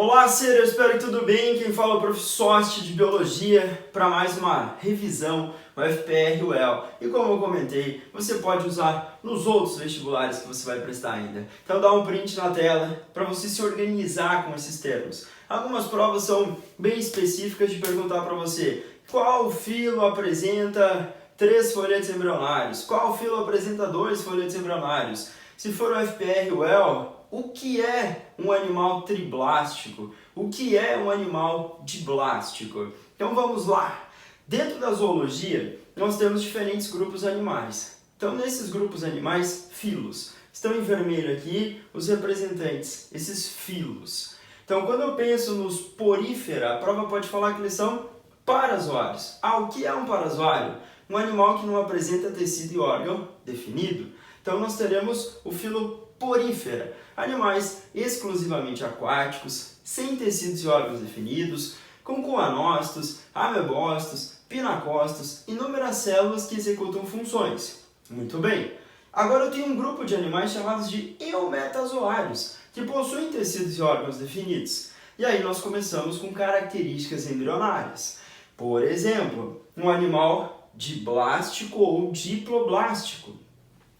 Olá, Ciro, eu espero que tudo bem. Quem fala é o Prof. Sost de Biologia para mais uma revisão no FPR-UEL. E como eu comentei, você pode usar nos outros vestibulares que você vai prestar ainda. Então dá um print na tela para você se organizar com esses termos. Algumas provas são bem específicas de perguntar para você qual filo apresenta 3 folhetos embrionários, qual filo apresenta 2 folhetos embrionários. Se for o FPR-UEL, o que é um animal triblástico? O que é um animal diblástico? Então vamos lá! Dentro da zoologia, nós temos diferentes grupos animais. Então nesses grupos animais, filos. Estão em vermelho aqui os representantes, esses filos. Então quando eu penso nos porífera, a prova pode falar que eles são parazoários. O que é um parazoário? Um animal que não apresenta tecido e órgão definido. Então nós teremos o filo porífera, animais exclusivamente aquáticos, sem tecidos e órgãos definidos, com coanócitos, amebócitos, pinacócitos, inúmeras células que executam funções. Muito bem. Agora eu tenho um grupo de animais chamados de eumetazoários, que possuem tecidos e órgãos definidos. E aí nós começamos com características embrionárias. Por exemplo, um animal diblástico ou diploblástico.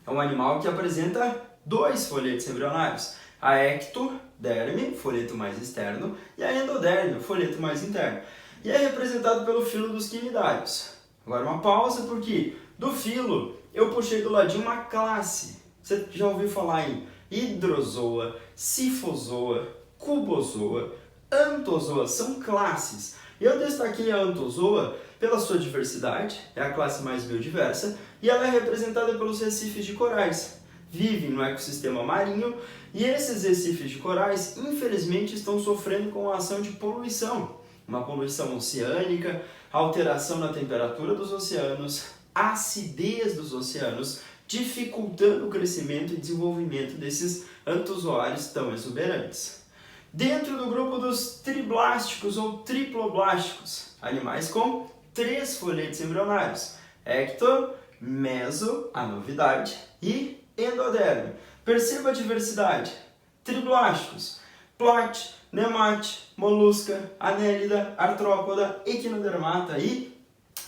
É um animal que apresenta 2 folhetos embrionários, a ectoderme, folheto mais externo, e a endoderme, folheto mais interno. E é representado pelo filo dos quinidários. Agora uma pausa, porque do filo eu puxei do ladinho uma classe. Você já ouviu falar em hidrozoa, cifozoa, cubozoa, antozoa, são classes. Eu destaquei a antozoa pela sua diversidade, é a classe mais biodiversa, e ela é representada pelos recifes de corais. Vivem no ecossistema marinho e esses recifes de corais, infelizmente, estão sofrendo com a ação de poluição. Uma poluição oceânica, alteração na temperatura dos oceanos, acidez dos oceanos, dificultando o crescimento e desenvolvimento desses antozoários tão exuberantes. Dentro do grupo dos triblásticos ou triploblásticos, animais com 3 folhetos embrionários, ecto, meso, a novidade, e endoderme. Perceba a diversidade. Triblásticos, plate, nemate, molusca, anélida, artrópoda, equinodermata e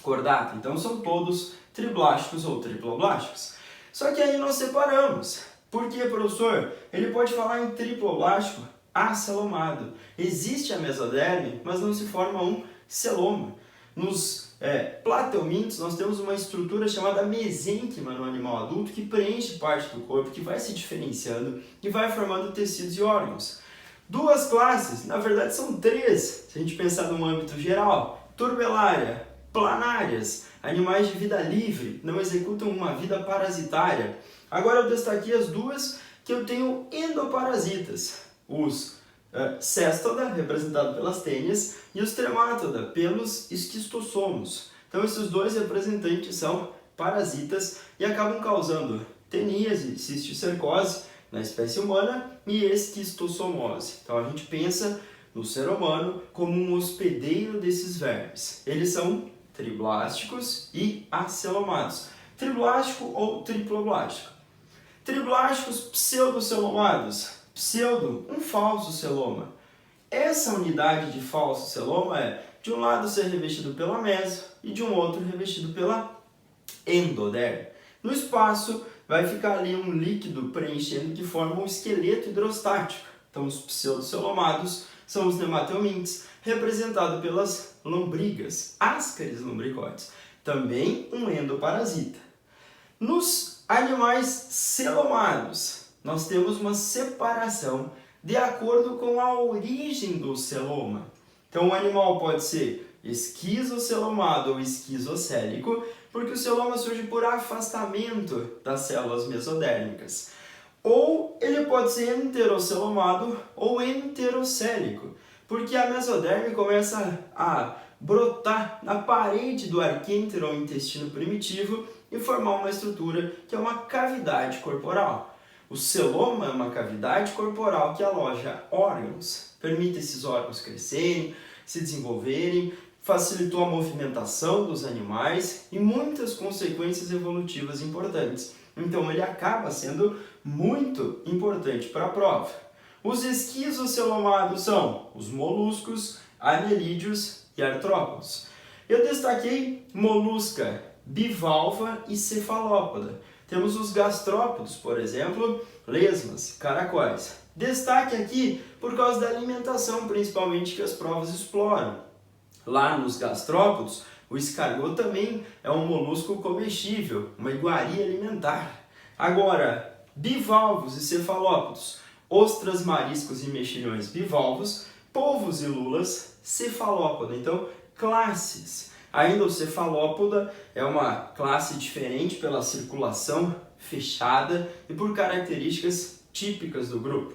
cordata. Então são todos triblásticos ou triploblásticos. Só que aí nós separamos. Por que, professor? Ele pode falar em triploblástico acelomado. Existe a mesoderme, mas não se forma um celoma. Nos plateumintos, nós temos uma estrutura chamada mesênquima no animal adulto que preenche parte do corpo, que vai se diferenciando e vai formando tecidos e órgãos. 2 classes, na verdade são 3, se a gente pensar no âmbito geral. Turbelária, planárias, animais de vida livre, não executam uma vida parasitária. Agora eu destaquei as 2 que eu tenho endoparasitas. Os céstoda, representado pelas tênias, e os tremátoda, pelos esquistossomos. Então esses 2 representantes são parasitas e acabam causando teníase, cisticercose na espécie humana e esquistossomose. Então a gente pensa no ser humano como um hospedeiro desses vermes. Eles são triblásticos e acelomados. Triblástico ou triploblástico. Triblásticos pseudocelomados. Pseudo, um falso celoma. Essa unidade de falso celoma é, de um lado ser revestido pela meso e de um outro revestido pela endoderme. No espaço vai ficar ali um líquido preenchendo que forma um esqueleto hidrostático. Então os pseudocelomados são os nemateumintes, representados pelas lombrigas, ascaris lumbricoides. Também um endoparasita. Nos animais celomados, nós temos uma separação de acordo com a origem do celoma. Então o animal pode ser esquizocelomado ou esquizocélico, porque o celoma surge por afastamento das células mesodérmicas. Ou ele pode ser enterocelomado ou enterocélico, porque a mesoderme começa a brotar na parede do arquêntero ou intestino primitivo e formar uma estrutura que é uma cavidade corporal. O celoma é uma cavidade corporal que aloja órgãos, permite esses órgãos crescerem, se desenvolverem, facilitou a movimentação dos animais e muitas consequências evolutivas importantes. Então ele acaba sendo muito importante para a prova. Os esquizocelomados são os moluscos, anelídeos e artrópodos. Eu destaquei molusca, bivalva e cefalópoda. Temos os gastrópodos, por exemplo, lesmas, caracóis. Destaque aqui por causa da alimentação, principalmente, que as provas exploram. Lá nos gastrópodos, o escargot também é um molusco comestível, uma iguaria alimentar. Agora, bivalvos e cefalópodos, ostras, mariscos e mexilhões bivalvos, polvos e lulas, cefalópoda. Então, classes. Ainda o cefalópoda é uma classe diferente pela circulação fechada e por características típicas do grupo.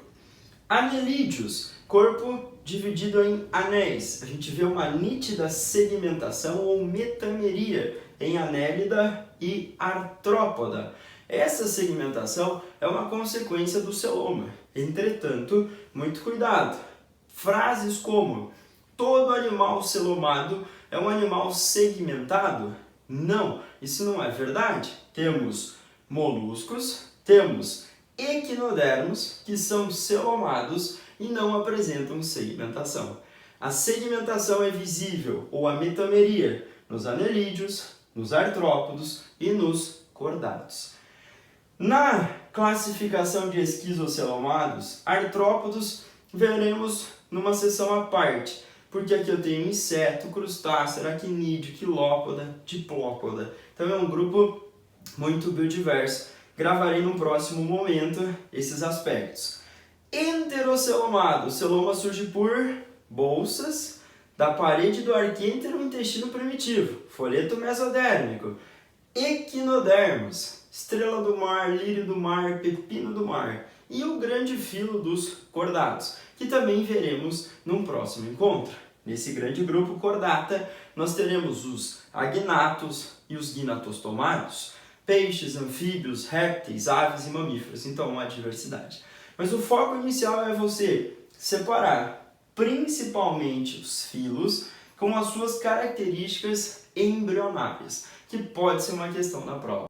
Anelídeos, corpo dividido em anéis. A gente vê uma nítida segmentação ou metameria em anélida e artrópoda. Essa segmentação é uma consequência do celoma. Entretanto, muito cuidado. Frases como todo animal celomado é um animal segmentado? Não, isso não é verdade. Temos moluscos, temos equinodermos, que são celomados e não apresentam segmentação. A segmentação é visível, ou a metameria, nos anelídeos, nos artrópodos e nos cordados. Na classificação de esquizocelomados, artrópodos veremos numa seção à parte, porque aqui eu tenho inseto, crustáceo, aracnídeo, quilópoda, diplópoda. Então é um grupo muito biodiverso. Gravarei no próximo momento esses aspectos. Enterocelomado. O celoma surge por bolsas da parede do arquêntero intestino primitivo, folheto mesodérmico. Equinodermos, estrela do mar, lírio do mar, pepino do mar. E o grande filo dos cordados, que também veremos num próximo encontro. Nesse grande grupo cordata, nós teremos os agnatos e os gnatostomados, peixes, anfíbios, répteis, aves e mamíferos. Então, uma diversidade. Mas o foco inicial é você separar principalmente os filos com as suas características embrionárias, que pode ser uma questão na prova.